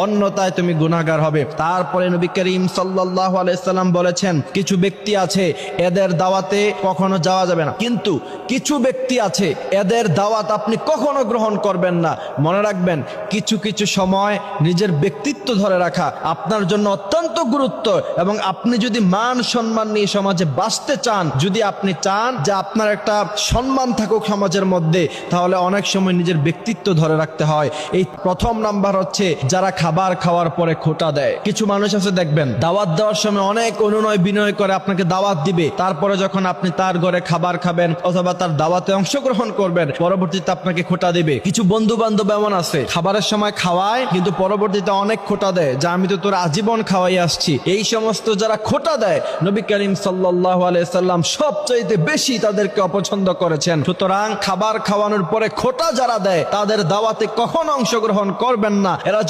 অন্যথায় তুমি গুনাহগার হবে। তারপরে নবী করিম সাল্লাল্লাহু আলাইহি সাল্লাম বলেছেন, কিছু ব্যক্তি আছে এদের দাওয়াতে কখনো যাওয়া যাবে না, কিন্তু কিছু ব্যক্তি আছে এদের দাওয়াত আপনি কখনো গ্রহণ করবেন না। মনে রাখবেন, কিছু কিছু সময় নিজের ব্যক্তিত্ব ধরে রাখা আপনার জন্য অত্যন্ত গুরুত্ব, এবং আপনি যদি মান সম্মান নিয়ে সমাজে বাঁচতে চান, যদি আপনি চান যে আপনার একটা সম্মান থাকুক সমাজের মধ্যে, তাহলে অনেক সময় নিজের ব্যক্তিত্ব ধরে রাখতে হয়। এই প্রথম নাম্বার হচ্ছে যারা খাবার খাওয়ার পরে খোঁটা দেয়। কিছু মানুষ আছে দেখবেন, দাওয়াত দেওয়ার সময় অনেক অনুনয় বিনয় করে আপনাকে দাওয়াত দিবে, তারপরে যখন আপনি তার ঘরে খাবার খাবেন অথবা তার দাওয়াতে অংশগ্রহণ করবেন, পরবর্তীতে আপনাকে খোঁটা দিবে। কিছু বন্ধু বান্ধব এমন আছে, খাবারের সময় খাওয়ায় কিন্তু পরবর্তীতে অনেক খোঁটা দেয়, যা আমি তো তোর আজীবন খাওয়াই আসছি। এই সমস্ত যারা খোঁটা দেয়, নবী করিম সাল্লাল্লাহু আলাইহি সাল্লাম সবচাইতে বেশি তাদেরকে অপছন্দ করেছেন। সুতরাং খাবার খাওয়ানোর পরে খোঁটা যারা দেয়, তাদের দাওয়াতে কখনো অংশগ্রহণ করবেন না। এরা